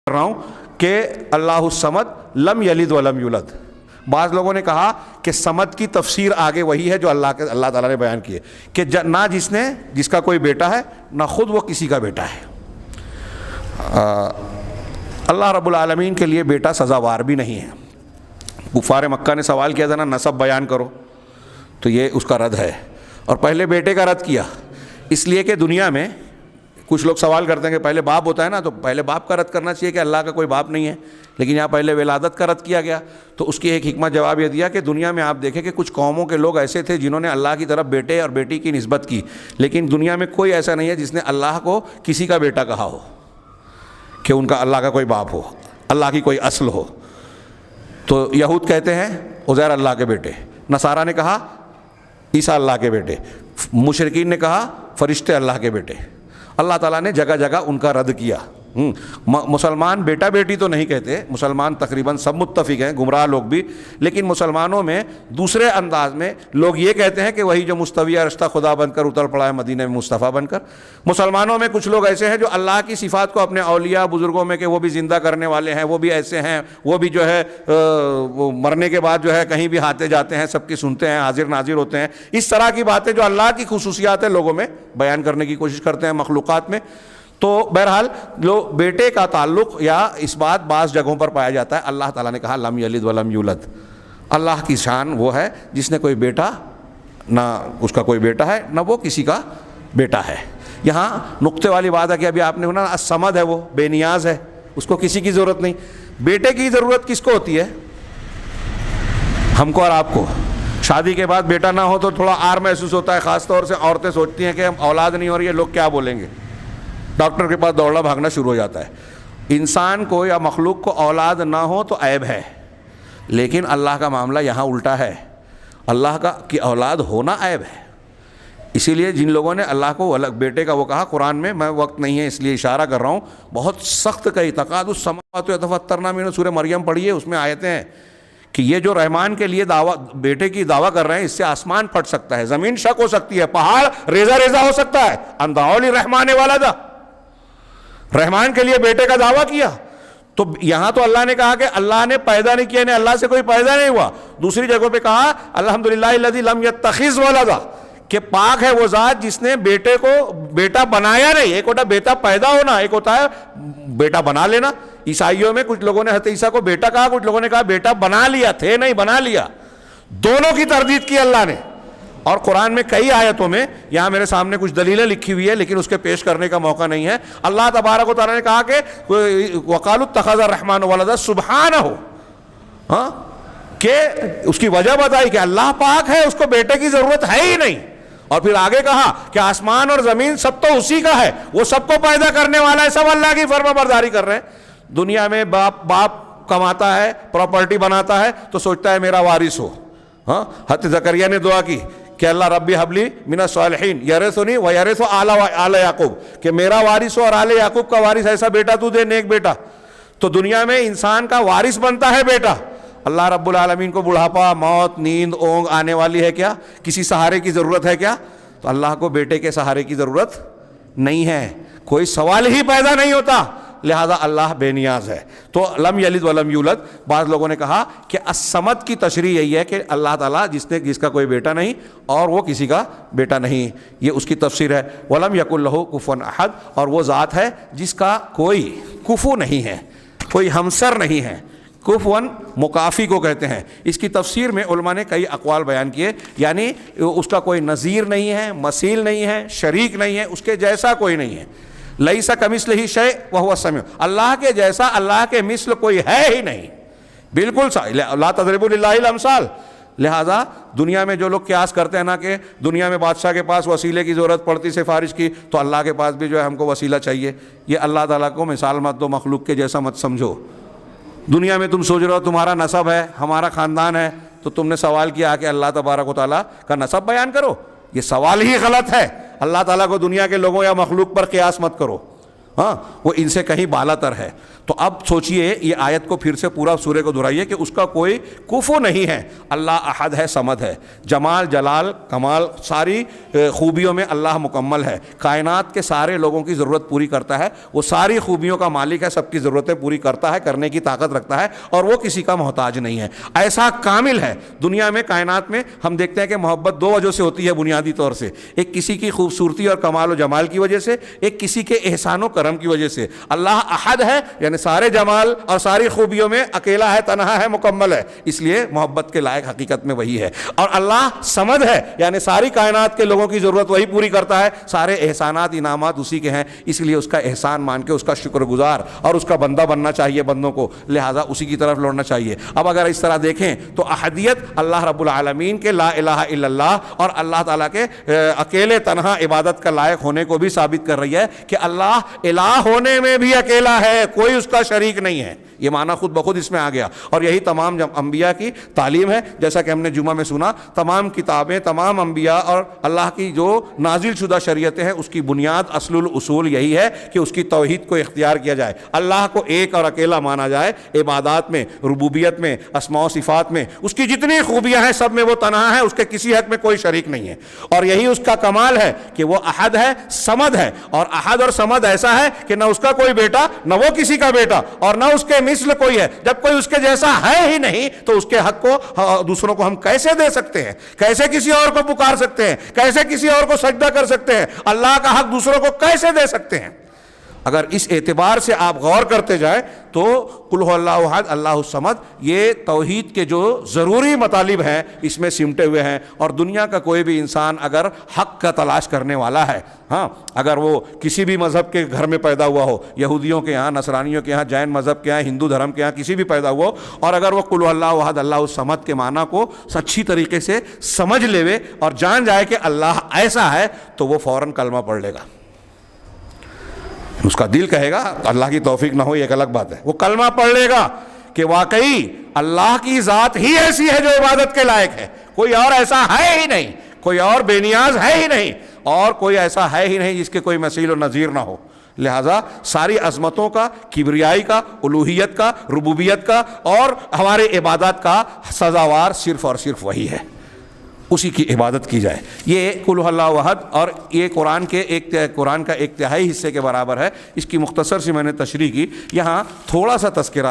کر رہا ہوں کہ اللہ الصمد لم یلد ولم یولد. بعض لوگوں نے کہا کہ صمد کی تفسیر آگے وہی ہے جو اللہ تعالیٰ نے بیان کی ہے کہ نہ جس کا کوئی بیٹا ہے نہ خود وہ کسی کا بیٹا ہے. اللہ رب العالمین کے لیے بیٹا سزاوار بھی نہیں ہے. کفار مکہ نے سوال کیا تھا نا نسب بیان کرو، تو یہ اس کا رد ہے. اور پہلے بیٹے کا رد کیا اس لیے کہ دنیا میں کچھ لوگ سوال کرتے ہیں کہ پہلے باپ ہوتا ہے نا، تو پہلے باپ کا رد کرنا چاہیے کہ اللہ کا کوئی باپ نہیں ہے، لیکن یہاں پہلے ولادت کا رد کیا گیا. تو اس کی ایک حکمت جواب یہ دیا کہ دنیا میں آپ دیکھیں کہ کچھ قوموں کے لوگ ایسے تھے جنہوں نے اللہ کی طرف بیٹے اور بیٹی کی نسبت کی، لیکن دنیا میں کوئی ایسا نہیں ہے جس نے اللہ کو کسی کا بیٹا کہا ہو کہ ان کا اللہ کا کوئی باپ ہو، اللہ کی کوئی اصل ہو. تو یہود کہتے ہیں عزیر اللہ کے بیٹے، نصارہ نے کہا عیسیٰ اللہ کے بیٹے، مشرکین نے کہا فرشتے اللہ کے بیٹے. اللہ تعالیٰ نے جگہ جگہ ان کا رد کیا. مسلمان بیٹا بیٹی تو نہیں کہتے، مسلمان تقریباً سب متفق ہیں، گمراہ لوگ بھی، لیکن مسلمانوں میں دوسرے انداز میں لوگ یہ کہتے ہیں کہ وہی جو مستوی رشتہ خدا بن کر اتر پڑا ہے مدینہ میں مصطفیٰ بن کر. مسلمانوں میں کچھ لوگ ایسے ہیں جو اللہ کی صفات کو اپنے اولیاء بزرگوں میں کہ وہ بھی زندہ کرنے والے ہیں، وہ بھی ایسے ہیں، وہ بھی جو ہے وہ مرنے کے بعد جو ہے کہیں بھی آتے جاتے ہیں، سب کی سنتے ہیں، حاضر ناظر ہوتے ہیں. اس طرح کی باتیں جو اللہ کی خصوصیات ہیں لوگوں میں بیان کرنے کی کوشش کرتے ہیں مخلوقات میں. تو بہرحال جو بیٹے کا تعلق یا اس بات بعض جگہوں پر پایا جاتا ہے. اللہ تعالیٰ نے کہا لم یلد ولم یولد. اللہ کی شان وہ ہے جس نے کوئی بیٹا، نہ اس کا کوئی بیٹا ہے نہ وہ کسی کا بیٹا ہے. یہاں نقطے والی بات ہے کہ ابھی آپ نے سنا الصمد ہے، وہ بے نیاز ہے، اس کو کسی کی ضرورت نہیں. بیٹے کی ضرورت کس کو ہوتی ہے؟ ہم کو اور آپ کو. شادی کے بعد بیٹا نہ ہو تو تھوڑا آر محسوس ہوتا ہے، خاص طور سے عورتیں سوچتی ہیں کہ ہم اولاد نہیں ہو رہی ہے، لوگ کیا بولیں گے، ڈاکٹر کے پاس دوڑنا بھاگنا شروع ہو جاتا ہے. انسان کو یا مخلوق کو اولاد نہ ہو تو عیب ہے، لیکن اللہ کا معاملہ یہاں الٹا ہے. اللہ کی اولاد ہونا عیب ہے. اسی لیے جن لوگوں نے اللہ کو الگ بیٹے کا وہ کہا قرآن میں وقت نہیں ہے اس لیے اشارہ کر رہا ہوں، بہت سخت کئی تقاد السماوات یتفطرن من سورہ مریم پڑھیے، اس میں آیتیں ہیں کہ یہ جو رحمان کے لیے بیٹے کی دعویٰ کر رہے ہیں اس سے آسمان پھٹ سکتا ہے، زمین شک ہو سکتی ہے، پہاڑ ریزہ ریزہ ہو سکتا ہے. ان دعوا للرحمن ولدا، رحمان کے لیے بیٹے کا دعویٰ کیا. تو یہاں تو اللہ نے کہا کہ اللہ نے پیدا نہیں کیا، اللہ سے کوئی پیدا نہیں ہوا. دوسری جگہوں پہ کہا الحمدللہ الذی لم یتخذ ولدا، کہ پاک ہے وہ ذات جس نے بیٹے کو بیٹا بنایا نہیں. ایک ہوتا بیٹا پیدا ہونا، ایک ہوتا ہے بیٹا بنا لینا. عیسائیوں میں کچھ لوگوں نے حضرت عیسیٰ کو بیٹا کہا، کچھ لوگوں نے کہا بیٹا بنا لیا، تھے نہیں بنا لیا. دونوں کی تردید کی اللہ نے. اور قرآن میں کئی آیتوں میں، یہاں میرے سامنے کچھ دلیلیں لکھی ہوئی ہے لیکن اس کے پیش کرنے کا موقع نہیں ہے. اللہ تبارک و تعالیٰ نے کہا کہ وَقَالُوا اتَّخَذَ الرَّحْمَنُ وَلَدًا سُبْحَانَهُ، کہ اس کی وجہ بتائی کہ اللہ پاک ہے، اس کو بیٹے کی ضرورت ہے ہی نہیں. اور پھر آگے کہا کہ آسمان اور زمین سب تو اسی کا ہے، وہ سب کو پیدا کرنے والا ہے، سب اللہ کی فرما برداری کر رہے ہیں. دنیا میں باپ کماتا ہے، پراپرٹی بناتا ہے تو سوچتا ہے میرا وارث ہو. حضرت زکریا نے دعا کی کہ اللہ ربی حبلی من الصالحین یرثنی و یرث آل یعقوب، کہ میرا وارث ہو اور آل یعقوب کا وارث ایسا بیٹا تو دے، نیک بیٹا. تو دنیا میں انسان کا وارث بنتا ہے بیٹا. اللہ رب العالمین کو بڑھاپا، موت، نیند، اونگ آنے والی ہے کیا؟ کسی سہارے کی ضرورت ہے کیا؟ تو اللہ کو بیٹے کے سہارے کی ضرورت نہیں ہے، کوئی سوال ہی پیدا نہیں ہوتا، لہذا اللہ بے نیاز ہے. تو لم یلد ولم یولد. بعض لوگوں نے کہا کہ الصمد کی تشریح یہی ہے کہ اللہ تعالیٰ جس کا کوئی بیٹا نہیں اور وہ کسی کا بیٹا نہیں، یہ اس کی تفسیر ہے. ولم یکن لہ کفوا احد، اور وہ ذات ہے جس کا کوئی کفو نہیں ہے، کوئی ہمسر نہیں ہے. کفون مکافی کو کہتے ہیں. اس کی تفسیر میں علماء نے کئی اقوال بیان کیے، یعنی اس کا کوئی نظیر نہیں ہے، مثیل نہیں ہے، شریک نہیں ہے، اس کے جیسا کوئی نہیں ہے. لیس کمثلہ شیء وہو السمیع، اللہ کے جیسا، اللہ کے مثل کوئی ہے ہی نہیں، بالکل لا تضربوا للہ الامثال. لہذا دنیا میں جو لوگ قیاس کرتے ہیں نا کہ دنیا میں بادشاہ کے پاس وسیلے کی ضرورت پڑتی سفارش کی، تو اللہ کے پاس بھی جو ہے ہم کو وسیلہ چاہیے. یہ اللہ تعالیٰ کو مثال مت دو، مخلوق کے جیسا مت سمجھو. دنیا میں تم سوچ رہے ہو تمہارا نسب ہے، ہمارا خاندان ہے، تو تم نے سوال کیا کہ اللہ تبارک و تعالیٰ کا نسب بیان کرو. یہ سوال ہی غلط ہے. اللہ تعالیٰ کو دنیا کے لوگوں یا مخلوق پر قیاس مت کرو. ہاں وہ ان سے کہیں بالا تر ہے. تو اب سوچئے یہ آیت کو پھر سے پورا سورے کو دہرائیے کہ اس کا کوئی کفو نہیں ہے. اللہ احد ہے، صمد ہے، جمال جلال کمال ساری خوبیوں میں اللہ مکمل ہے، کائنات کے سارے لوگوں کی ضرورت پوری کرتا ہے، وہ ساری خوبیوں کا مالک ہے، سب کی ضرورتیں پوری کرتا ہے، کرنے کی طاقت رکھتا ہے، اور وہ کسی کا محتاج نہیں ہے. ایسا کامل ہے. دنیا میں کائنات میں ہم دیکھتے ہیں کہ محبت دو وجہ سے ہوتی ہے بنیادی طور سے، ایک کسی کی خوبصورتی اور کمال و جمال کی وجہ سے، ایک کسی کے احسان و کرم کی وجہ سے. اللہ احد ہے یعنی سارے جمال اور ساری خوبیوں میں اکیلا ہے، تنہا ہے، مکمل ہے، اس لیے محبت کے لائق حقیقت میں وہی ہے. اور اللہ صمد ہے یعنی ساری کائنات کے لوگوں کی ضرورت وہی پوری کرتا ہے، سارے احسانات انعامات اسی کے ہیں، اس لیے اس کا احسان مان کے اس کا شکر گزار اور اس کا بندہ بننا چاہیے بندوں کو، لہٰذا اسی کی طرف لوٹنا چاہیے. اب اگر اس طرح دیکھیں تو احدیت اللہ رب العالمین کے لا الہ الا اللہ اور اللہ تعالیٰ کے اکیلے تنہا عبادت کا لائق ہونے کو بھی ثابت کر رہی ہے کہ اللہ الہ ہونے میں بھی اکیلا ہے، کوئی اس کا شریک نہیں ہے. یہ معنی خود بخود اس میں آ گیا، اور یہی تمام انبیاء کی تعلیم ہے. جیسا کہ ہم نے جمعہ میں سنا، تمام کتابیں، تمام انبیاء اور اللہ کی جو نازل شدہ شریعتیں ہیں، اس کی بنیاد اصل الاصول یہی ہے کہ اس کی توحید کو اختیار کیا جائے، اللہ کو ایک اور اکیلا مانا جائے، عبادات میں، ربوبیت میں، اسماء و صفات میں، اس کی جتنی خوبیاں ہیں سب میں وہ تنہا ہے، اس کے کسی حق میں کوئی شریک نہیں ہے. اور یہی اس کا کمال ہے کہ وہ احد ہے، صمد ہے. اور احد اور صمد ایسا ہے کہ نہ اس کا کوئی بیٹا، نہ وہ کسی کا بیٹا، اور نہ اس کے مثل کوئی ہے. جب کوئی اس کے جیسا ہے ہی نہیں تو اس کے حق کو دوسروں کو ہم کیسے دے سکتے ہیں؟ کیسے کسی اور کو پکار سکتے ہیں؟ کیسے کسی اور کو سجدہ کر سکتے ہیں؟ اللہ کا حق دوسروں کو کیسے دے سکتے ہیں؟ اگر اس اعتبار سے آپ غور کرتے جائیں تو قل هو اللہ احد اللہ الصمد یہ توحید کے جو ضروری مطالب ہیں اس میں سمٹے ہوئے ہیں. اور دنیا کا کوئی بھی انسان اگر حق کا تلاش کرنے والا ہے، ہاں اگر وہ کسی بھی مذہب کے گھر میں پیدا ہوا ہو، یہودیوں کے یہاں، نصرانیوں کے یہاں، جین مذہب کے یہاں، ہندو دھرم کے یہاں، کسی بھی پیدا ہوا ہو، اور اگر وہ قل هو اللہ احد اللہ الصمد کے معنی کو اچھی طریقے سے سمجھ لے اور جان جائے کہ اللہ ایسا ہے، تو وہ فوراً کلمہ پڑھ لے گا. اس کا دل کہے گا، اللہ کی توفیق نہ ہو یہ ایک الگ بات ہے، وہ کلمہ پڑھ لے گا کہ واقعی اللہ کی ذات ہی ایسی ہے جو عبادت کے لائق ہے، کوئی اور ایسا ہے ہی نہیں، کوئی اور بے نیاز ہے ہی نہیں، اور کوئی ایسا ہے ہی نہیں جس کے کوئی مثیل و نظیر نہ ہو. لہٰذا ساری عظمتوں کا، کبریائی کا، الوہیت کا، ربوبیت کا اور ہمارے عبادات کا سزاوار صرف اور صرف وہی ہے، اسی کی عبادت کی جائے. یہ قل هو اللہ احد اور یہ قرآن کا ایک تہائی حصے کے برابر ہے. اس کی مختصر سی میں نے تشریح کی. یہاں تھوڑا سا تذکرہ